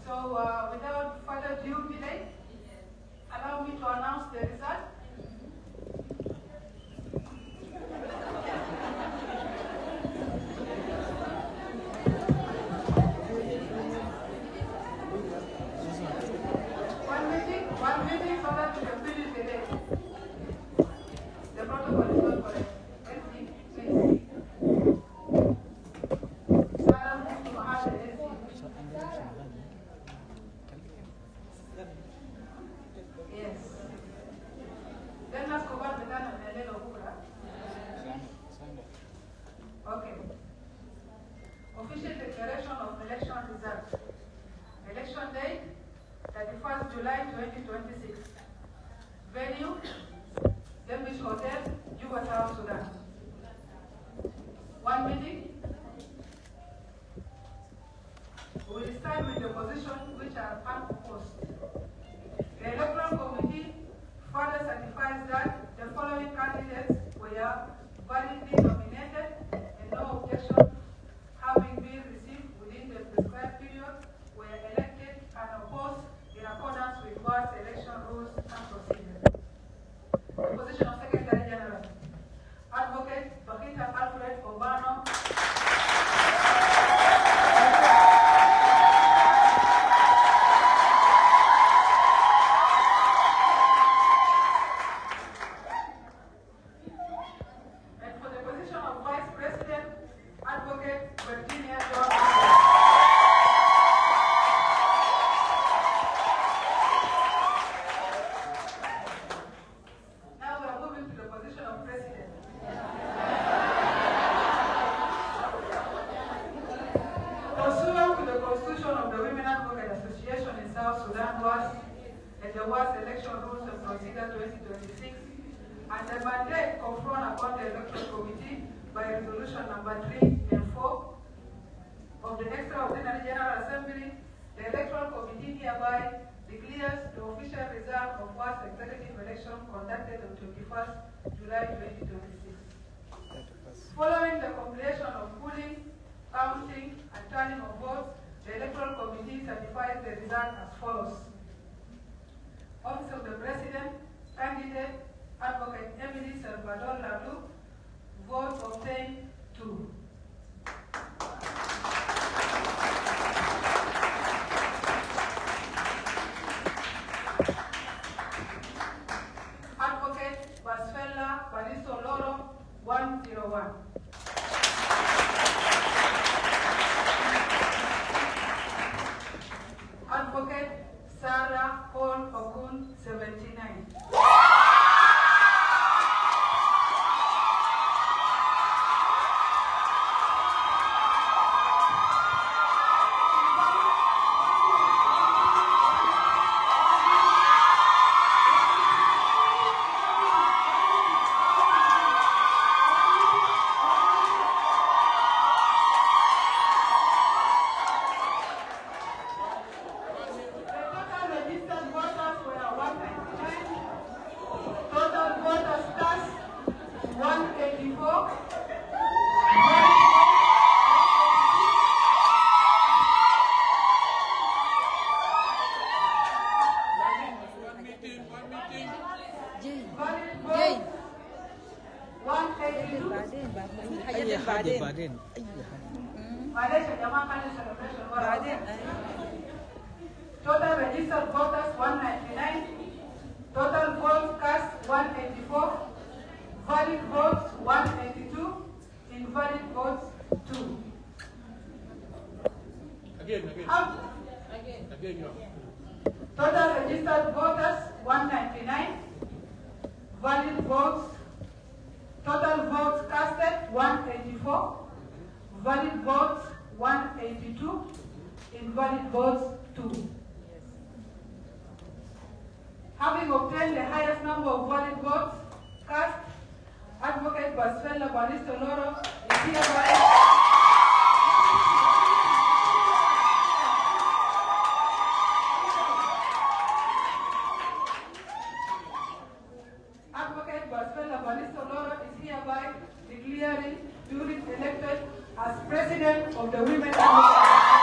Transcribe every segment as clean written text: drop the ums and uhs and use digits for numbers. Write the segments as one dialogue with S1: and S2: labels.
S1: Without further due delay, allow me to announce the result. One meeting so that we can finish the day. The protocol is not correct. Let's see, please. Madam, to have the SC. Yes. Then let's go back to that and the little Hura. Okay. Official declaration of election results. Election date, 31st July 2026. Venue, Dembish Hotel, Juba, South Sudan. One meeting. We will start with the positions which are unopposed. The Electoral Committee further certifies that the following candidates were validly nominated and no objection having been received within the prescribed period were elected and opposed in accordance with Waass election rules and procedures. The position of Secretary General. Advocate Bakita Alfred Obano. And the Waass election rules and procedure 2026, and the mandate conferred upon the Electoral Committee by resolution number 3 and 4 of the Extraordinary General Assembly. The Electoral Committee hereby declares the official result of Waass executive election conducted on 21st July 2026. Following the completion of polling, counting, and tallying of votes, the Electoral Committee certifies the result as follows. Office of the President, candidate, Advocate Emily Salvador Lalu, votes obtained 2. Advocate Basfella Baliso Loro, 101. Advocate Sarah Paul Okun, 79.
S2: بعدين
S1: معلش يا جماعه خلي السلبريشن ورا بعدين. Total registered voters 199, total votes cast 184, valid votes 182, invalid votes 2.
S2: Again.
S1: Total registered voters 199, valid votes. Total votes casted 184, valid votes 182, invalid votes 2. Having obtained the highest number of valid votes cast, Advocate Basfella Balisto Loro is hereby declaring duly elected as President of the Women Advocacy.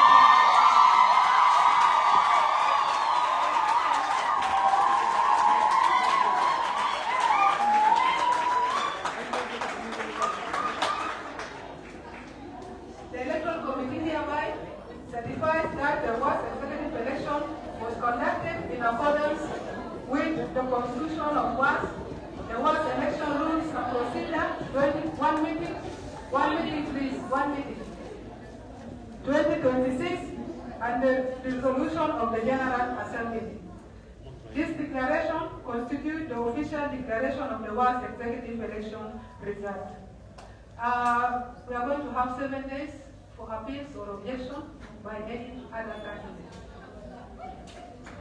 S1: accordance with the Constitution of Waass, the Waass election rules and procedure, 2026, and the resolution of the General Assembly. This declaration constitutes the official declaration of the Waass executive election result. We are going to have 7 days for appeals or objection by any other candidate.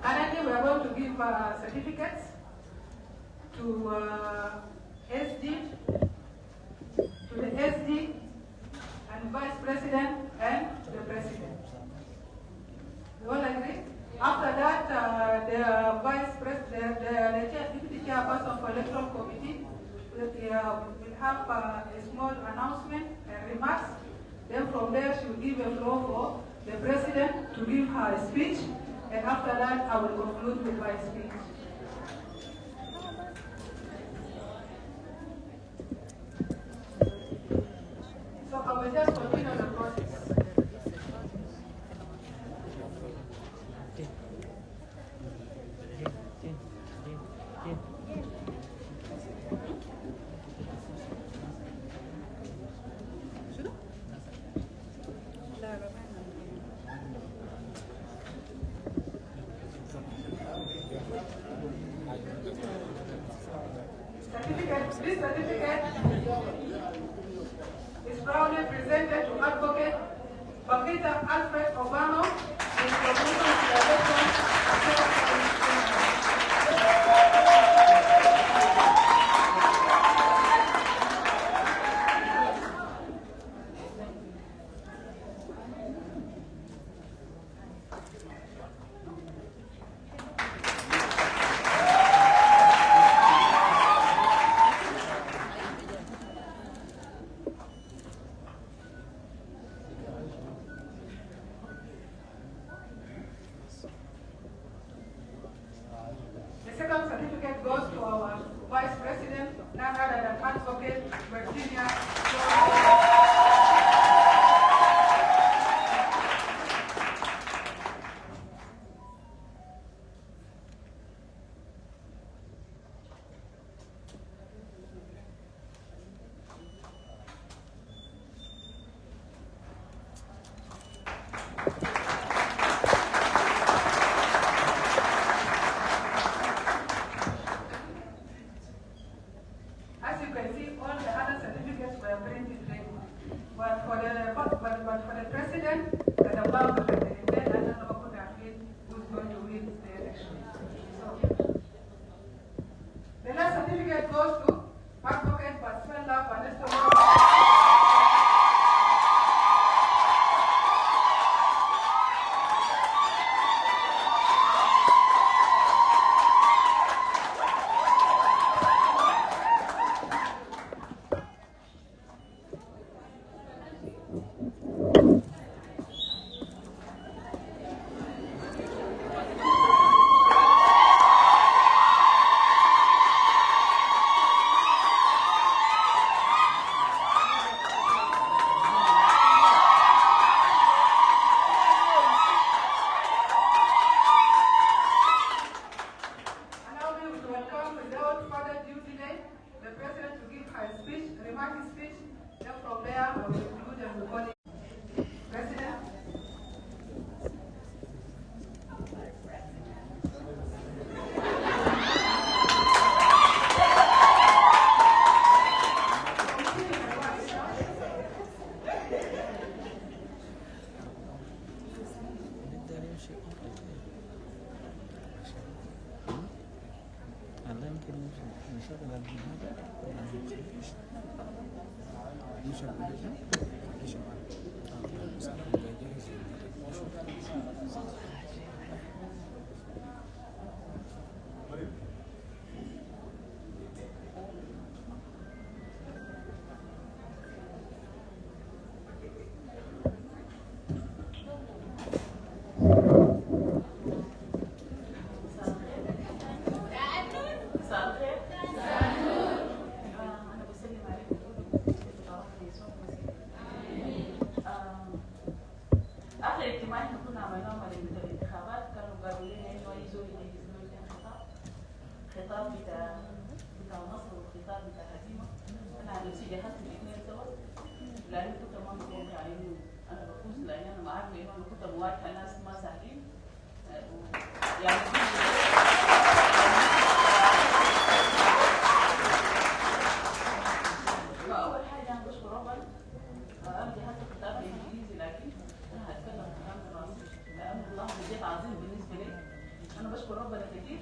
S1: Currently, we are going to give certificates to SD, to the SD and Vice President and the President. You all agree? After that, the Vice President, the Deputy Chairperson for Electoral Committee will have a small announcement and remarks. Then from there, she will give a floor for the President to give her speech. And after that, I will conclude with my speech. So I will just continue the process. This certificate is proudly presented to Advocate Bakita Alfred Obama in promotion of the election. The second certificate goes to our Vice President, none other than Advocate Virginia. As you can see, all the other certificates were printed ready. But for the President, the Obama had the intent and none of could have been who's going to win the election. So, the last certificate goes to Advocate Pasfella Vanessa. After the
S3: الخطاب بتاع النصر والخطاب بتاع هزيمه. انا عن نفسي جهزت الاثنين سوا لاني كنت ما متوقعه انه انا بفوز، لان انا عارفه انه انا كنت مواجهه ناس ما سهلين يعني فاول حاجه انا بشكر ربنا. انا جهزت خطاب بالانجليزي لكن انا هتكلم كلام فرنسي لانه الله جد عظيم بالنسبه لي. انا بشكر ربنا كثير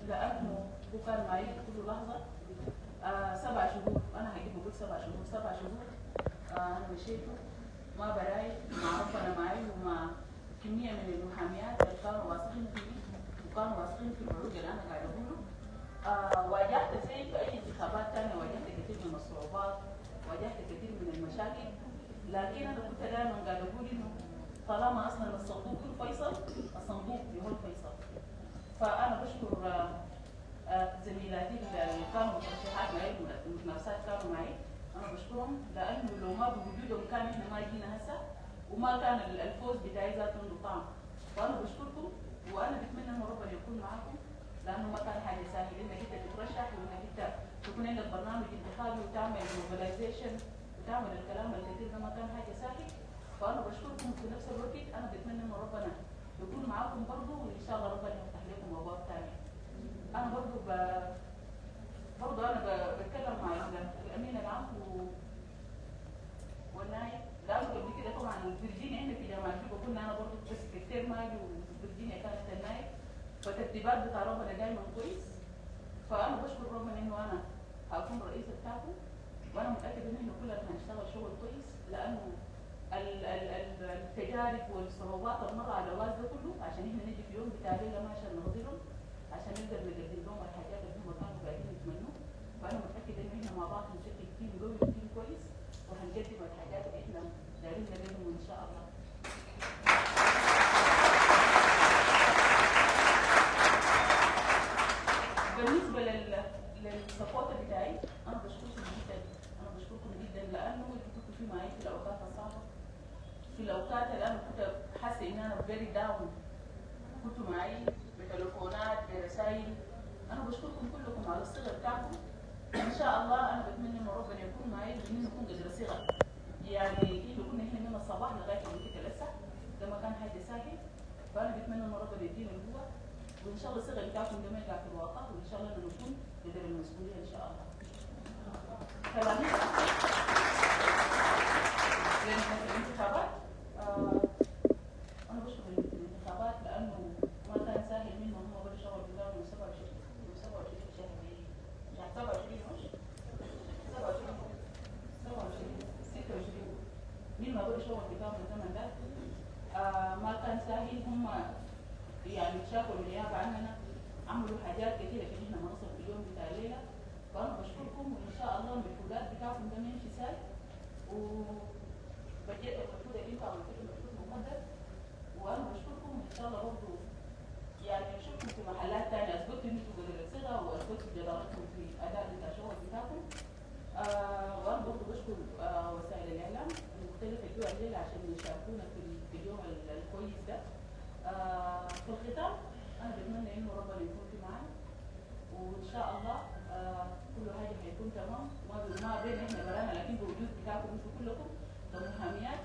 S3: لانه هو كان معي كل لحظه. 7 شهور انا هجيب بقول 7 شهور 7 شهور انا مشيته ما براي مع ربنا معي ومع كميه من المحاميات اللي كانوا واثقين فيي وكانوا واثقين في العروض اللي انا قاعده اقوله. واجهت زي في اي انتخابات ثانيه، واجهت كثير من الصعوبات، واجهت كثير من المشاكل، لكن انا كنت دائما قاعده اقول انه طالما اصلا الصندوق فيصل، الصندوق هو الفيصل. فانا بشكر زميلاتي اللي كانوا مرشحات معي، المتنافسات كانوا معي، انا بشكرهم لانه لو ما بوجودهم كان احنا ما جينا هسه وما كان الفوز بتاعي ذاته عنده طعم. فانا بشكركم وانا بتمنى ان ربنا يكون معاكم لانه ما كان حاجه سهله انك انت تترشح وانك انت تكون عندك برنامج انتخابي وتعمل موبلايزيشن وتعمل الكلام الكثير ده، ما كان حاجه سهله. فانا بشكركم في نفس الوقت انا بتمنى ان ربنا يكون معاكم برضه وان شاء الله ربنا يفتح لكم ابواب ثانيه. انا برضه انا بتكلم مع الامين العام والنائب لانه قبل كده طبعا فيرجينيا احنا في جامعه جوبا كنا انا برضه بس سكرتير مالي وفيرجينيا كانت النائب، فالترتيبات بتاع ربنا دايما كويس. فانا بشكر ربنا انه انا هكون رئيسه بتاعكم وانا متاكد ان احنا كلنا هنشتغل شغل كويس لانه التجارب والصعوبات المرة على الواس ده كله عشان احنا نجي في يوم بتاع ليله ما عشان نهضرهم عشان نقدر نقدم لهم الحاجات اللي هم كانوا قاعدين يتمنوها. فانا متاكد ان احنا مع بعض هنشكل تيم قوي وتيم كويس وهنقدم الحاجات اللي احنا دايرين نقدمهم ان شاء الله. بالنسبه للسبورت بتاعي انا بشكركم جدا، انا بشكركم جدا لانه انتوا كنتوا في معي في الاوقات الصعبه، في الاوقات اللي انا كنت حاسه ان انا فيري داون، كنتوا معي بتليفونات برسائل. انا بشكركم كلكم على الصغر بتاعكم. ان شاء الله انا بتمنى ان ربنا يكون معي وان نكون قدر صغر، يعني اللي كنا احنا من الصباح لغايه ما كنت لسه ده ما كان حاجه سهل. فانا بتمنى ان ربنا يدينا القوه وان شاء الله الصغر بتاعكم ده ما يقع في الواقع وان شاء الله نكون قدر المسؤوليه ان شاء الله. كلامي الانتخابات انا بشكر الانتخابات لانه ما كان سهل منهم، هم بدوا شغل بتاعهم من 27 شهر 27 مش 26 مين ما بدوا شغل بتاعهم الزمن ده ما كان سهل. هم يعني شافوا النيابه عننا عملوا حاجات كثيره عشان احنا ما نصل في اليوم بتاع الليله. فانا بشكركم وان شاء الله المجهودات بتاعكم ده ما يمشي سهل وبجد المجهود اللي انتوا عملتوه مجهود مقدر. وانا بشكركم ان شاء الله برضه يعني نشوفكم في محلات ثانيه اثبتوا ان انتوا قدر الصغه واثبتوا جدارتكم في اداء الشغل بتاعكم. وانا برضه بشكر وسائل الاعلام المختلفه جوا الليله عشان يشاركونا في اليوم الكويس ده. في الختام انا بتمنى انه ربنا يكون في معنا وان شاء الله كل حاجه هيكون تمام ما بين احنا برانا لكن بوجود بتاعكم انتم كلكم كمحاميات.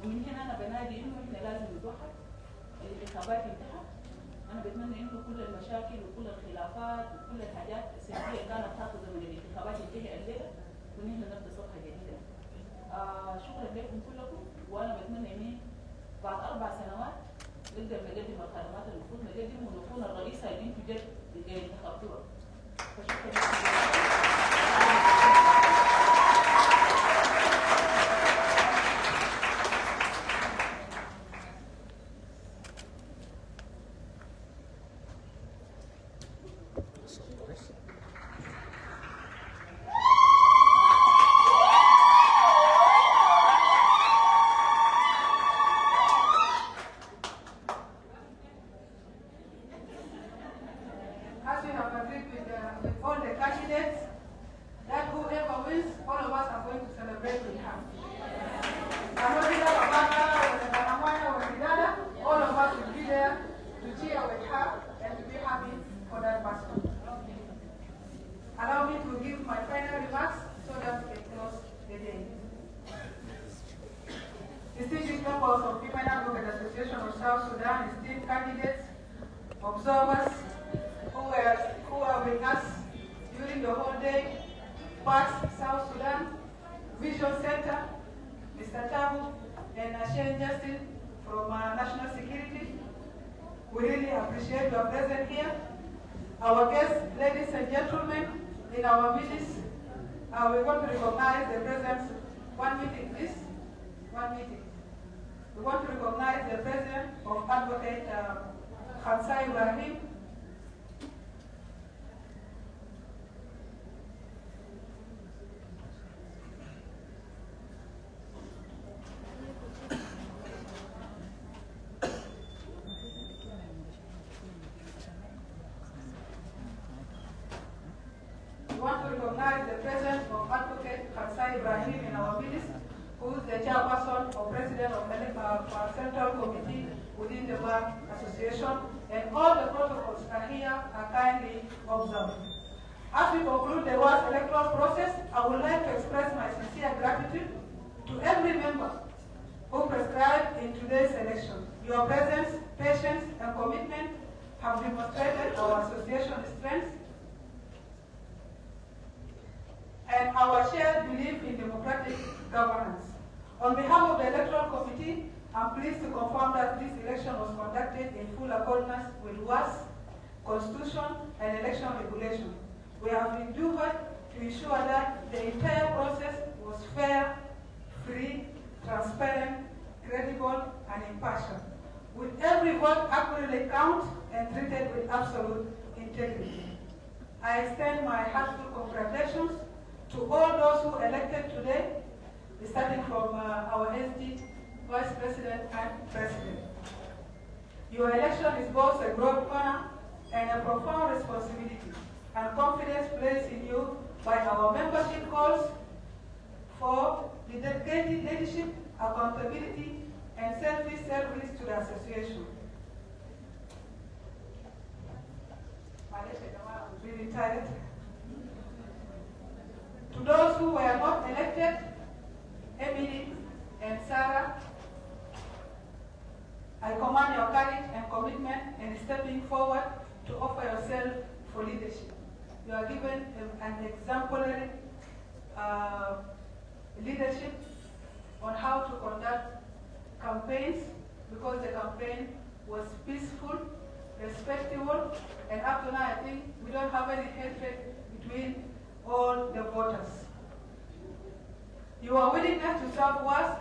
S3: ومن هنا انا بنادي انه احنا لازم نتوحد. الانتخابات انتهت. انا بتمنى انه كل المشاكل وكل الخلافات وكل الحاجات السلبيه كانت حاصله من الانتخابات تنتهي الليله وان احنا نبدا صفحه جديده. شكرا لكم كلكم وانا بتمنى اني بعد 4 سنوات نقدر نقدم الخدمات اللي المفروض نقدم ونكون الرئيسه اللي انتم جد انتخبتوها. فشكرا لكم.
S1: As we have agreed with all the candidates, during the whole day, Waass, South Sudan, Vision Center, Mr. Tabu, and Shane Justin from National Security. We really appreciate your presence here. Our guests, ladies and gentlemen, in our midst, we want to recognize the presence. One meeting, please. One meeting. We want to recognize the presence of Advocate Khamsa Ibrahim. We want to recognize the presence of Advocate Khamsa Ibrahim in our midst, who is the chairperson or president of the Central Committee within the Bar Association, and all the protocols are here are kindly observed. As we conclude the Waass electoral process, I would like to express my sincere gratitude to every member who prescribed in today's election. Your presence, patience, and commitment have demonstrated our association's strength and our shared belief in democratic governance. On behalf of the Electoral Committee, I'm pleased to confirm that this election was conducted in full accordance with Waass Constitution and election regulation. We have endeavored to ensure that the entire process was fair, free, transparent, credible, and impartial, with every vote accurately counted and treated with absolute integrity. I extend my heartfelt congratulations to all those who elected today, starting from our SD, Vice President, and President. Your election is both a great honor and a profound responsibility, and confidence placed in you by our membership calls for the dedicated leadership, accountability, and selfless service to the association. I'm really tired. To those who were not elected, Emily and Sarah, I commend your courage and commitment in stepping forward to offer yourself for leadership. You are given an exemplary leadership on how to conduct campaigns, because the campaign was peaceful, respectable, and up to now I think we don't have any hatred between all the voters. Your willingness to serve Waass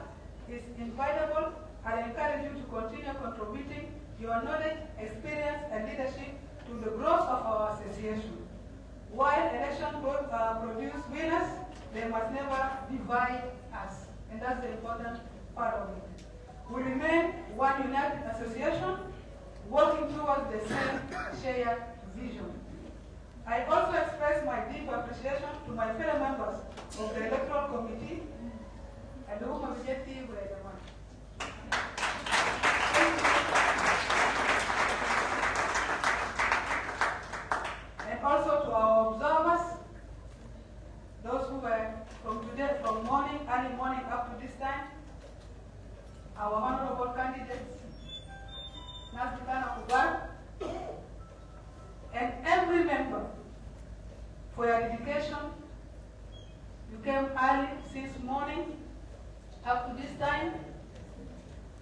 S1: is invaluable. I encourage you to continue contributing your knowledge, experience, and leadership to the growth of our association. While elections produce winners, they must never divide us, and that's the important part of it. We remain one united association, working towards the same shared vision. I also express my deep appreciation to my fellow members of the Electoral Committee and whom objective were the one. And also to our observers, those who were from today, from morning, early morning up to this time, our honorable candidates, Nasbikana Kubar, and every member for your dedication. You came early since morning up to this time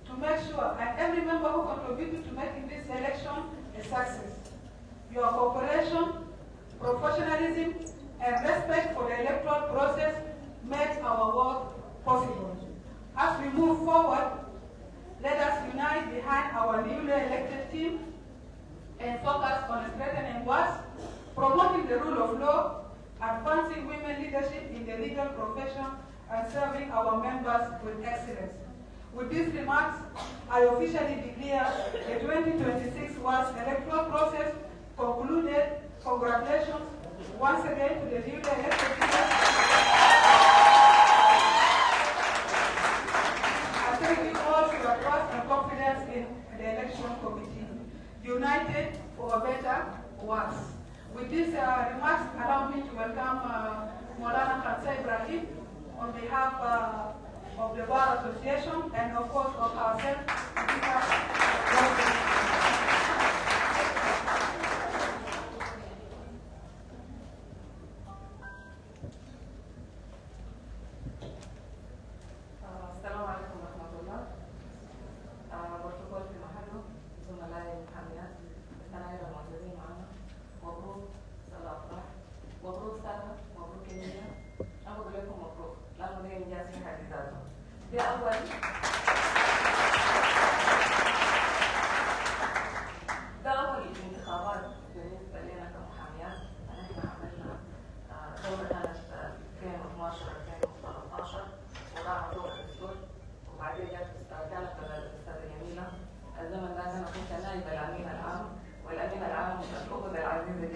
S1: to make sure, and every member who contributed to making this election a success. Your cooperation, professionalism, and respect for the electoral process made our work possible. As we move forward, let us unite behind our newly elected team and focus on strengthening Waass, promoting the rule of law, advancing women leadership in the legal profession, and serving our members with excellence. With these remarks, I officially declare the 2026 Waass electoral process concluded. Congratulations once again to the newly elected leaders. I thank you all for your trust and confidence in the election committee. United for a better Waass. With these remarks, allow me to welcome Maulana Khamsa Ibrahim on behalf of the Bar Association and of course of ourselves.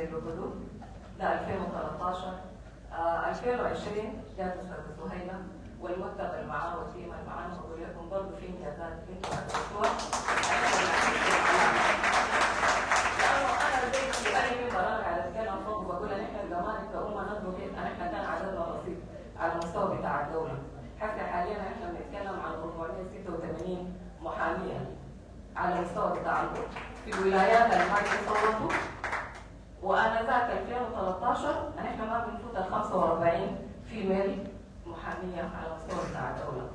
S4: الوردود ده 2013. 2020 جات أستاذة سهيلة والمكتب اللي معاه والتيم اللي معاه، بقول لكم برضه في انجازات انتوا عملتوها. لانه انا زي اي مين براجع على اتكلم فوق بقول ان احنا زمان كأمة نطلب ان احنا كان عددنا بسيط على المستوى بتاع الدولة. حتى حاليا احنا بنتكلم عن 486 محامية على المستوى بتاع الدولة في الولايات اللي ما بيصوتوا. وانا ذاك 2013 احنا ما بنفوت ال 45 فيميل محامية على مستوى بتاع الدولة.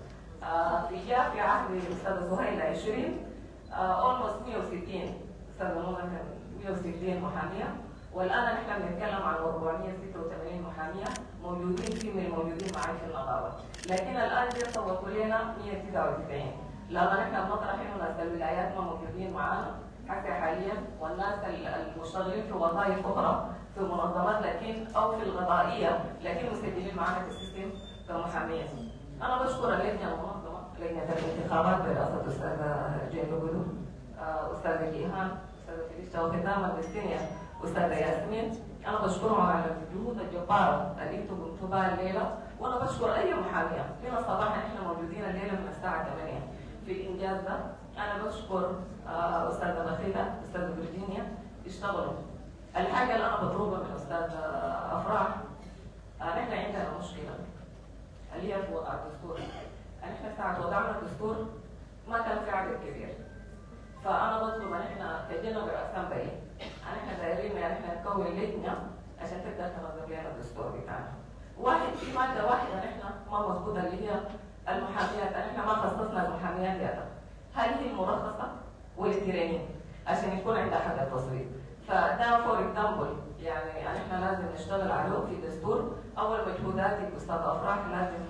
S4: في عهد الأستاذة سهيلة 20 almost 160 أستاذة منى كان 160 محامية، والآن نحن بنتكلم عن 486 محامية موجودين فيميل موجودين معي في النقابة. لكن الآن صوتوا لنا 199 لما نحن بنطرح إنه ناس الولايات ما موجودين معانا حتى حاليا، والناس المشتغلين في وظائف أخرى في منظمات لكن أو في القضائية لكن مسجلين معنا في السيستم كمحامية. أنا بشكر اللجنة المنظمة، لجنة الانتخابات برئاسة أستاذة جنوب، أستاذة جيهان، أستاذة فيليشتا، وختاما بالسينيا أستاذة ياسمين. أنا بشكرهم على الجهود الجبارة اللي أنتم قمتوا بها الليلة، وأنا بشكر أي محامية من الصباح نحن موجودين الليلة من الساعة 8 في الإنجاز ده. أنا بشكر أستاذة بخيلة، أستاذة فيرجينيا، اشتغلوا. الحاجة اللي أنا بطلبها من أستاذ أفراح، نحن عندنا مشكلة اللي هي في وضع الدستور. نحن ساعة وضعنا الدستور ما كان في عدد كبير، فأنا بطلب أن احنا كجنوب الأسمبلي نحن دايرين أن احنا نكون لجنة عشان تقدر تنظم لنا الدستور بتاعنا. في مادة واحدة نحن ما مظبوطة اللي هي المحاميات، نحن ما خصصنا المحاميات هذا. هل هي المرخصة والتريننج عشان يكون عندها حق التصويت؟ فده فور اكزامبل يعني نحن لازم نشتغل عليه في الدستور. أول مجهوداتك أستاذ أفراح لازم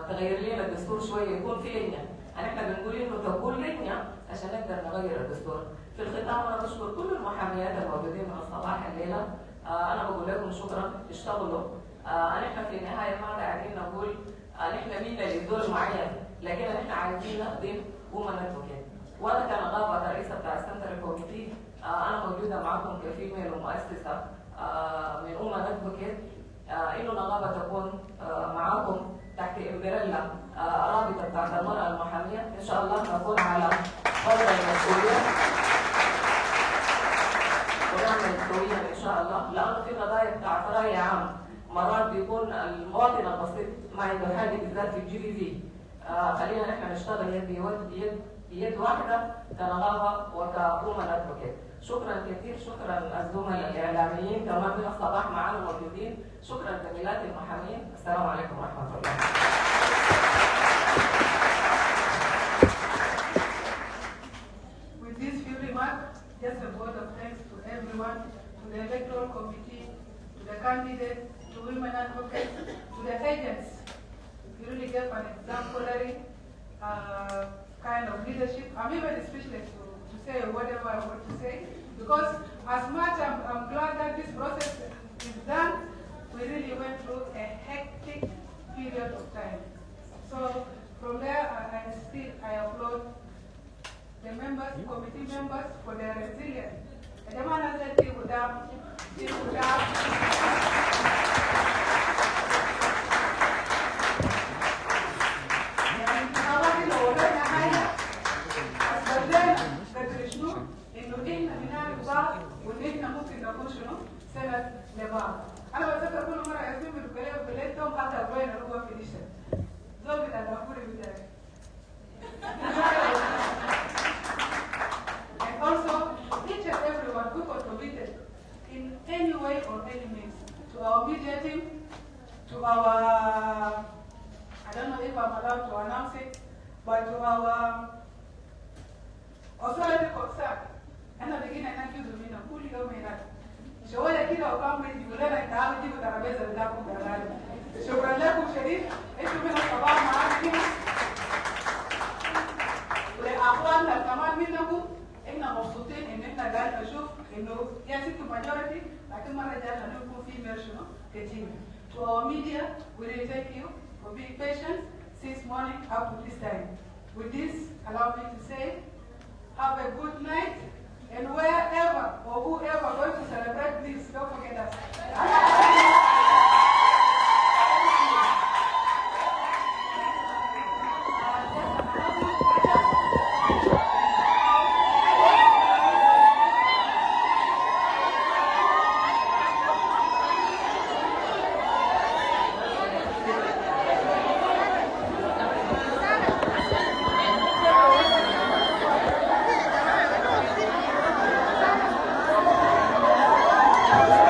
S4: تغير لنا الدستور شوية، يكون في لجنة. نحن بنقول إنه تكون لجنة عشان نقدر نغير الدستور. في الختام أنا بشكر كل المحاميات الموجودين من الصباح الليلة. أنا بقول لكم شكرا، اشتغلوا. نحن في النهاية ما قاعدين نقول نحن مين للدور معين، لكن نحن عايزين نخدم ومنتوكين. وأنا كنقابة رئيسة بتاع السنترال كوميتي أنا موجودة معكم كفيميل ومؤسسة من ادفوكيت إنه النقابة تكون معكم تحت امبريلا رابطة بتاعت المرأة المحامية. إن شاء الله نكون على قدر المسؤولية ونعمل سويا إن شاء الله، لأنه في قضايا بتاعت رأي عام مرات بيكون المواطن البسيط ما عنده حاجة بالذات في الجي في. خلينا نحن نشتغل يد واحدة كنقابة وكومن ادفوكيت. شكرا كثير، شكرا الزملاء الاعلاميين كمان من الصباح معنا موجودين، شكرا زميلات المحامين. السلام عليكم ورحمه الله.
S1: With these few remarks, just a word of thanks to everyone, to the electoral committee, to the candidates, to women advocates, to the agents. You really gave an exemplary kind of leadership. I'm even speechless to say whatever I want to say, because as much I'm glad that this process is done, we really went through a hectic period of time. So from there, I applaud the members, committee members, for their resilience. سنة لبعض. أنا بتذكر كل مرة ياسمين بلدهم حتى وين هو في الشتاء. زوجي الأخوري بتاعي. And also, each and everyone who contributed in any way or any means to our media team, to our, I don't know if I'm allowed to announce it, but to our authority concern. أنا بقينا نركز منهم كل يوم هناك. شوية كده وقام يقول لنا تعالوا جيبوا ترابيزة بتاعكم كمان. شكرا لكم شديد، انتوا من الصباح معانا كده. ولأخواننا كمان منكم، احنا مبسوطين ان احنا قاعدين نشوف انه يا ست ماجورتي، لكن مرة جاية نكون في ميرشنو كتير. To our media, we really thank you for being patient since morning up to this time. With this, allow me to say, have a good night. And wherever or whoever going to celebrate this, الجديدة.